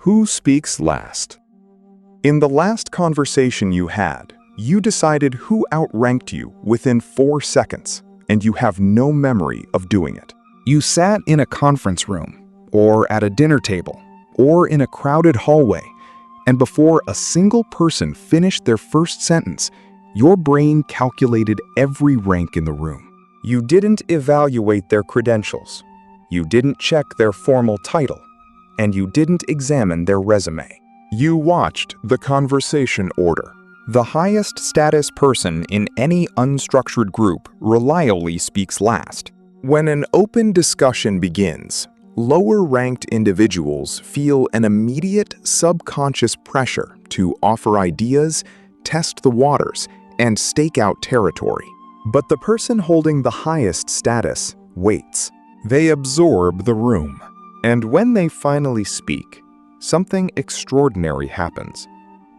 Who speaks last? In the last conversation you had, you decided who outranked you within 4 seconds, and you have no memory of doing it. You sat in a conference room, or at a dinner table, or in a crowded hallway, and before a single person finished their first sentence, your brain calculated every rank in the room. You didn't evaluate their credentials. You didn't check their formal title, and you didn't examine their resume. You watched the conversation order. The highest status person in any unstructured group reliably speaks last. When an open discussion begins, lower-ranked individuals feel an immediate subconscious pressure to offer ideas, test the waters, and stake out territory. But the person holding the highest status waits. They absorb the room. And when they finally speak, something extraordinary happens.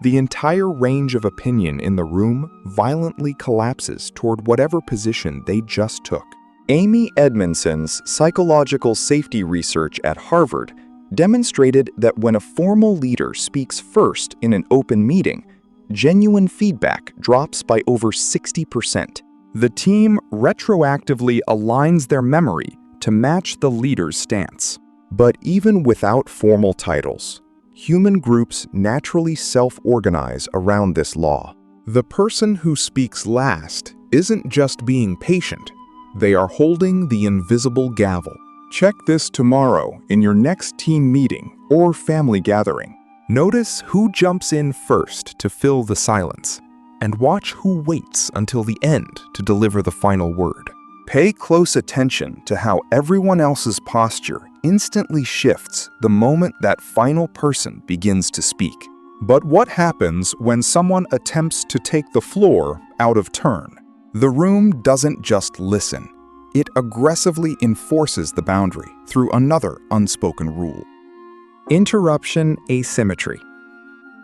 The entire range of opinion in the room violently collapses toward whatever position they just took. Amy Edmondson's psychological safety research at Harvard demonstrated that when a formal leader speaks first in an open meeting, genuine feedback drops by over 60%. The team retroactively aligns their memory to match the leader's stance. But even without formal titles, human groups naturally self-organize around this law. The person who speaks last isn't just being patient. They are holding the invisible gavel. Check this tomorrow in your next team meeting or family gathering. Notice who jumps in first to fill the silence, and watch who waits until the end to deliver the final word. Pay close attention to how everyone else's posture instantly shifts the moment that final person begins to speak. But what happens when someone attempts to take the floor out of turn? The room doesn't just listen. It aggressively enforces the boundary through another unspoken rule. Interruption Asymmetry.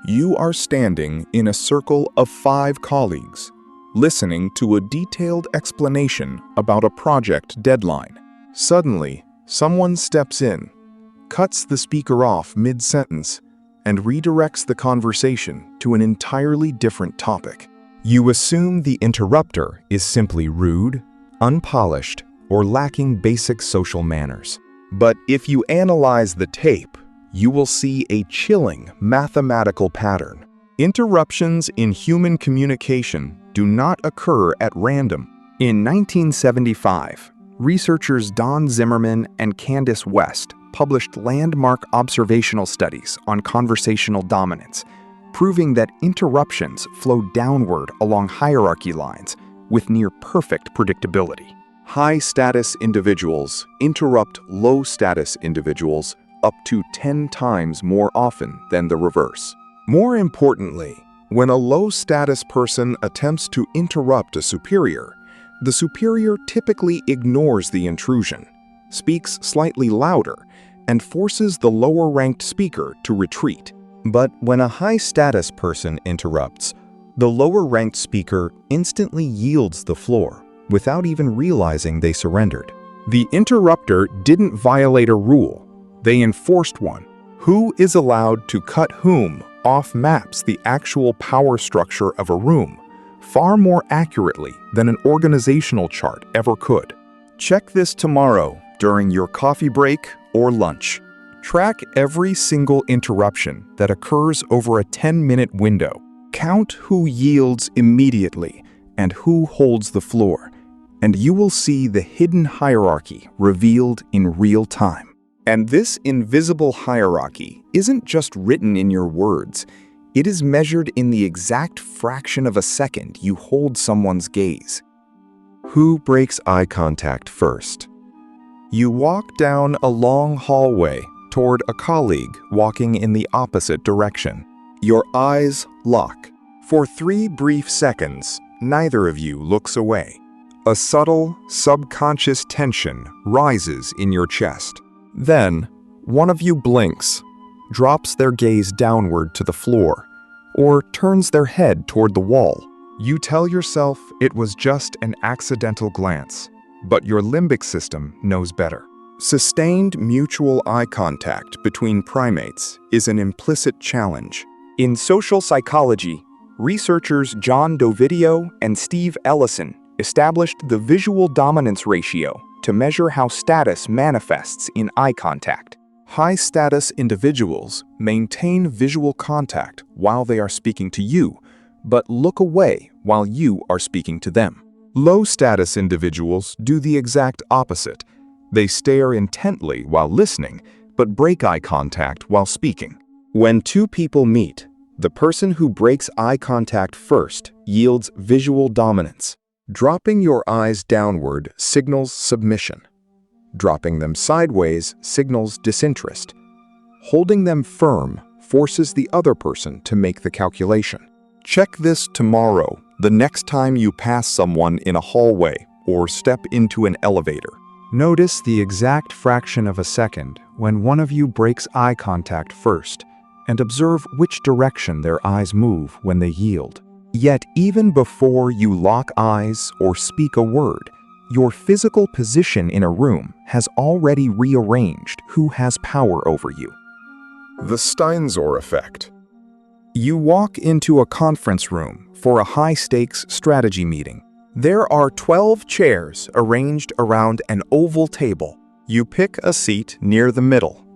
You are standing in a circle of 5 colleagues, listening to a detailed explanation about a project deadline. Suddenly, someone steps in, cuts the speaker off mid-sentence, and redirects the conversation to an entirely different topic. You assume the interrupter is simply rude, unpolished, or lacking basic social manners. But if you analyze the tape, you will see a chilling mathematical pattern. Interruptions in human communication do not occur at random. In 1975, researchers Don Zimmerman and Candace West published landmark observational studies on conversational dominance, proving that interruptions flow downward along hierarchy lines with near-perfect predictability. High-status individuals interrupt low-status individuals up to 10 times more often than the reverse. More importantly, when a low-status person attempts to interrupt a superior, the superior typically ignores the intrusion, speaks slightly louder, and forces the lower-ranked speaker to retreat. But when a high-status person interrupts, the lower-ranked speaker instantly yields the floor without even realizing they surrendered. The interrupter didn't violate a rule. They enforced one. Who is allowed to cut whom off maps the actual power structure of a room far more accurately than an organizational chart ever could. Check this tomorrow during your coffee break or lunch. Track every single interruption that occurs over a 10-minute window. Count who yields immediately and who holds the floor, and you will see the hidden hierarchy revealed in real time. And this invisible hierarchy isn't just written in your words. It is measured in the exact fraction of a second you hold someone's gaze. Who breaks eye contact first? You walk down a long hallway toward a colleague walking in the opposite direction. Your eyes lock. For 3 brief seconds, neither of you looks away. A subtle, subconscious tension rises in your chest. Then, one of you blinks, drops their gaze downward to the floor, or turns their head toward the wall. You tell yourself it was just an accidental glance, but your limbic system knows better. Sustained mutual eye contact between primates is an implicit challenge. In social psychology, researchers John Dovidio and Steve Ellyson established the visual dominance ratio to measure how status manifests in eye contact. High-status individuals maintain visual contact while they are speaking to you, but look away while you are speaking to them. Low-status individuals do the exact opposite. They stare intently while listening, but break eye contact while speaking. When two people meet, the person who breaks eye contact first yields visual dominance. Dropping your eyes downward signals submission. Dropping them sideways signals disinterest. Holding them firm forces the other person to make the calculation. Check this tomorrow, the next time you pass someone in a hallway or step into an elevator. Notice the exact fraction of a second when one of you breaks eye contact first, and observe which direction their eyes move when they yield. Yet even before you lock eyes or speak a word, your physical position in a room has already rearranged who has power over you. The Steinzor Effect. You walk into a conference room for a high-stakes strategy meeting. There are 12 chairs arranged around an oval table. You pick a seat near the middle,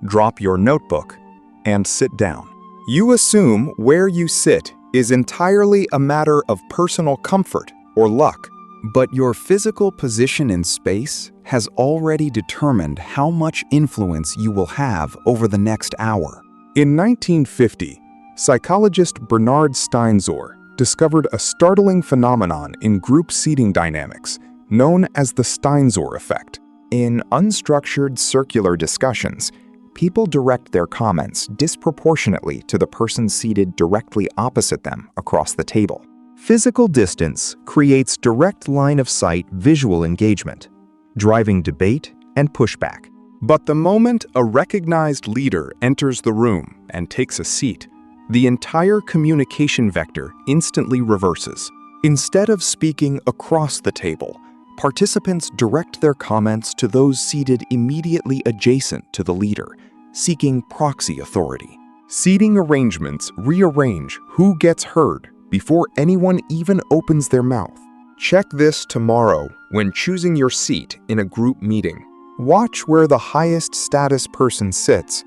drop your notebook, and sit down. You assume where you sit is entirely a matter of personal comfort or luck. But your physical position in space has already determined how much influence you will have over the next hour. In 1950, psychologist Bernard Steinzor discovered a startling phenomenon in group seating dynamics known as the Steinzor Effect. In unstructured circular discussions, people direct their comments disproportionately to the person seated directly opposite them across the table. Physical distance creates direct line-of-sight visual engagement, driving debate and pushback. But the moment a recognized leader enters the room and takes a seat, the entire communication vector instantly reverses. Instead of speaking across the table, participants direct their comments to those seated immediately adjacent to the leader, seeking proxy authority. Seating arrangements rearrange who gets heard before anyone even opens their mouth. Check this tomorrow when choosing your seat in a group meeting. Watch where the highest status person sits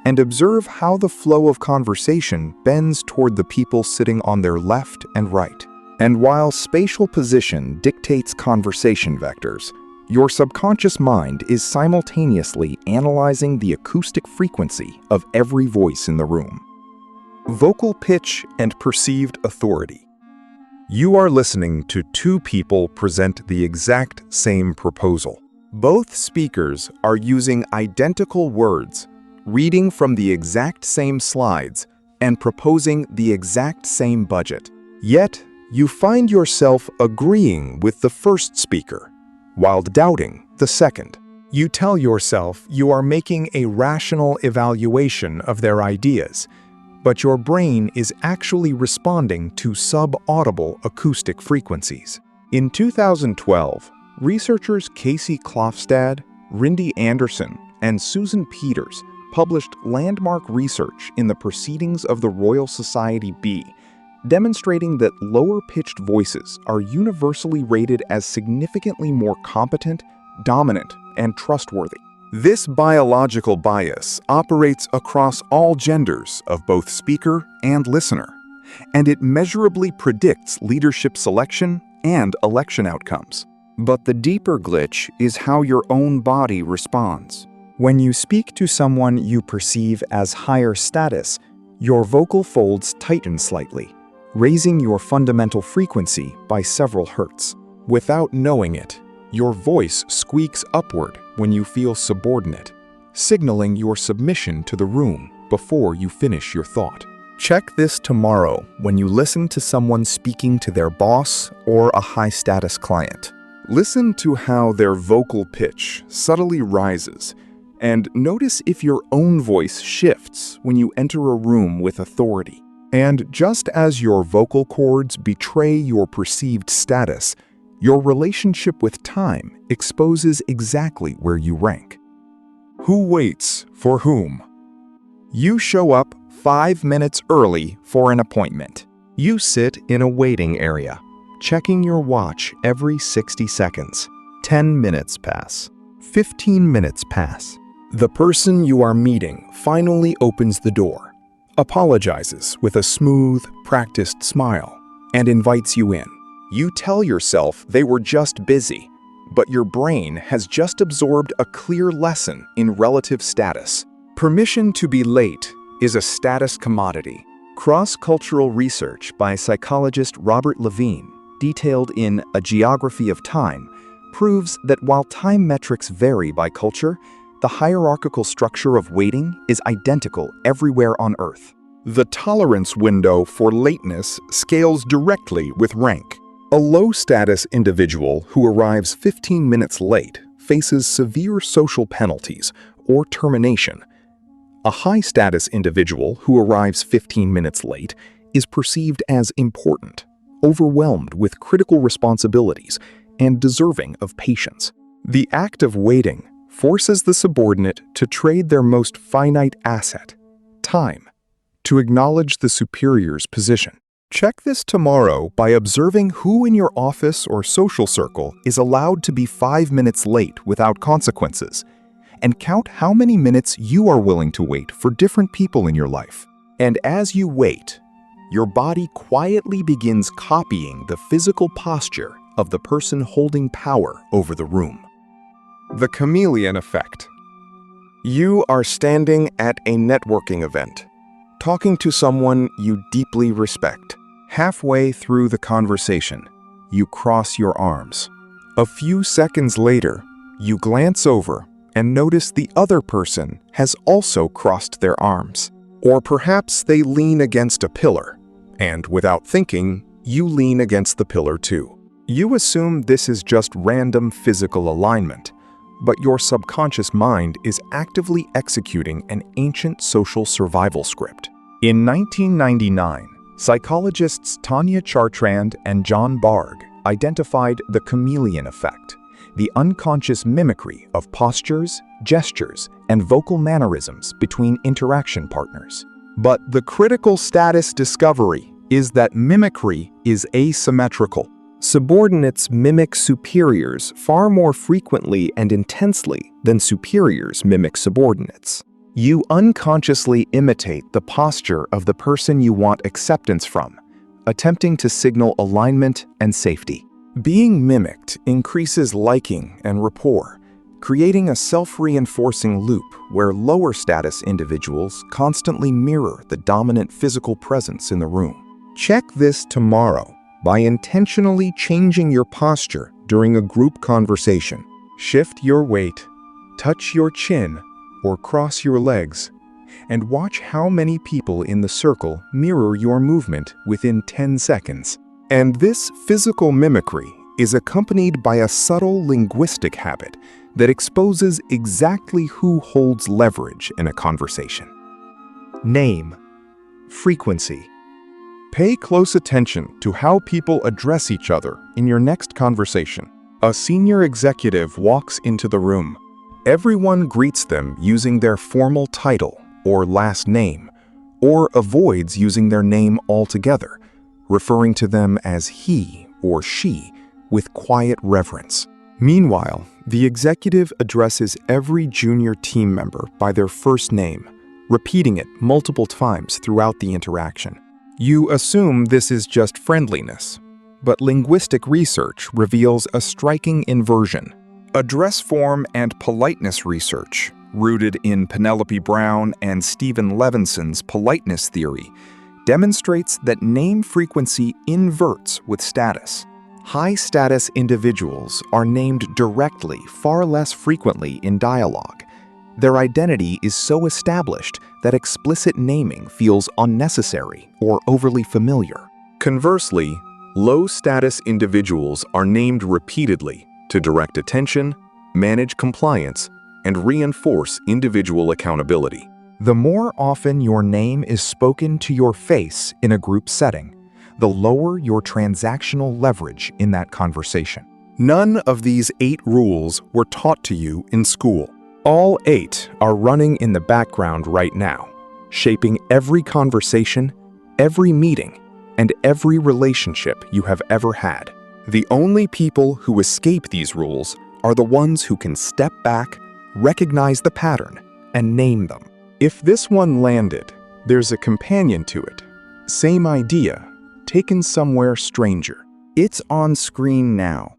and observe how the flow of conversation bends toward the people sitting on their left and right. And while spatial position dictates conversation vectors, your subconscious mind is simultaneously analyzing the acoustic frequency of every voice in the room. Vocal pitch and perceived authority. You are listening to two people present the exact same proposal. Both speakers are using identical words, reading from the exact same slides, and proposing the exact same budget. Yet, you find yourself agreeing with the first speaker, while doubting the second. You tell yourself you are making a rational evaluation of their ideas, but your brain is actually responding to sub-audible acoustic frequencies. In 2012, researchers Casey Klofstad, Rindy Anderson, and Susan Peters published landmark research in the Proceedings of the Royal Society B, demonstrating that lower-pitched voices are universally rated as significantly more competent, dominant, and trustworthy. This biological bias operates across all genders of both speaker and listener, and it measurably predicts leadership selection and election outcomes. But the deeper glitch is how your own body responds. When you speak to someone you perceive as higher status, your vocal folds tighten slightly, raising your fundamental frequency by several hertz. Without knowing it, your voice squeaks upward when you feel subordinate, signaling your submission to the room before you finish your thought. Check this tomorrow when you listen to someone speaking to their boss or a high-status client. Listen to how their vocal pitch subtly rises, and notice if your own voice shifts when you enter a room with authority. And just as your vocal cords betray your perceived status, your relationship with time exposes exactly where you rank. Who waits for whom? You show up 5 minutes early for an appointment. You sit in a waiting area, checking your watch every 60 seconds. 10 minutes pass. 15 minutes pass. The person you are meeting finally opens the door, apologizes with a smooth, practiced smile, and invites you in. You tell yourself they were just busy, but your brain has just absorbed a clear lesson in relative status. Permission to be late is a status commodity. Cross-cultural research by psychologist Robert Levine, detailed in A Geography of Time, proves that while time metrics vary by culture, the hierarchical structure of waiting is identical everywhere on Earth. The tolerance window for lateness scales directly with rank. A low-status individual who arrives 15 minutes late faces severe social penalties or termination. A high-status individual who arrives 15 minutes late is perceived as important, overwhelmed with critical responsibilities, and deserving of patience. The act of waiting forces the subordinate to trade their most finite asset, time, to acknowledge the superior's position. Check this tomorrow by observing who in your office or social circle is allowed to be 5 minutes late without consequences, and count how many minutes you are willing to wait for different people in your life. And as you wait, your body quietly begins copying the physical posture of the person holding power over the room. The Chameleon Effect. You are standing at a networking event, talking to someone you deeply respect. Halfway through the conversation, you cross your arms. A few seconds later, you glance over and notice the other person has also crossed their arms. Or perhaps they lean against a pillar, and without thinking, you lean against the pillar too. You assume this is just random physical alignment, but your subconscious mind is actively executing an ancient social survival script. In 1999, psychologists Tanya Chartrand and John Bargh identified the chameleon effect, the unconscious mimicry of postures, gestures, and vocal mannerisms between interaction partners. But the critical status discovery is that mimicry is asymmetrical. Subordinates mimic superiors far more frequently and intensely than superiors mimic subordinates. You unconsciously imitate the posture of the person you want acceptance from, attempting to signal alignment and safety. Being mimicked increases liking and rapport, creating a self-reinforcing loop where lower-status individuals constantly mirror the dominant physical presence in the room. Check this tomorrow by intentionally changing your posture during a group conversation. Shift your weight, touch your chin, or cross your legs, and watch how many people in the circle mirror your movement within 10 seconds. And this physical mimicry is accompanied by a subtle linguistic habit that exposes exactly who holds leverage in a conversation. Name, frequency. Pay close attention to how people address each other in your next conversation. A senior executive walks into the room. Everyone greets them using their formal title or last name, or avoids using their name altogether, referring to them as he or she with quiet reverence. Meanwhile, the executive addresses every junior team member by their first name, repeating it multiple times throughout the interaction. You assume this is just friendliness, but linguistic research reveals a striking inversion. Address form and politeness research, rooted in Penelope Brown and Stephen Levinson's politeness theory, demonstrates that name frequency inverts with status. High-status individuals are named directly far less frequently in dialogue. Their identity is so established that explicit naming feels unnecessary or overly familiar. Conversely, low-status individuals are named repeatedly to direct attention, manage compliance, and reinforce individual accountability. The more often your name is spoken to your face in a group setting, the lower your transactional leverage in that conversation. None of these 8 rules were taught to you in school. All 8 are running in the background right now, shaping every conversation, every meeting, and every relationship you have ever had. The only people who escape these rules are the ones who can step back, recognize the pattern, and name them. If this one landed, there's a companion to it. Same idea, taken somewhere stranger. It's on screen now.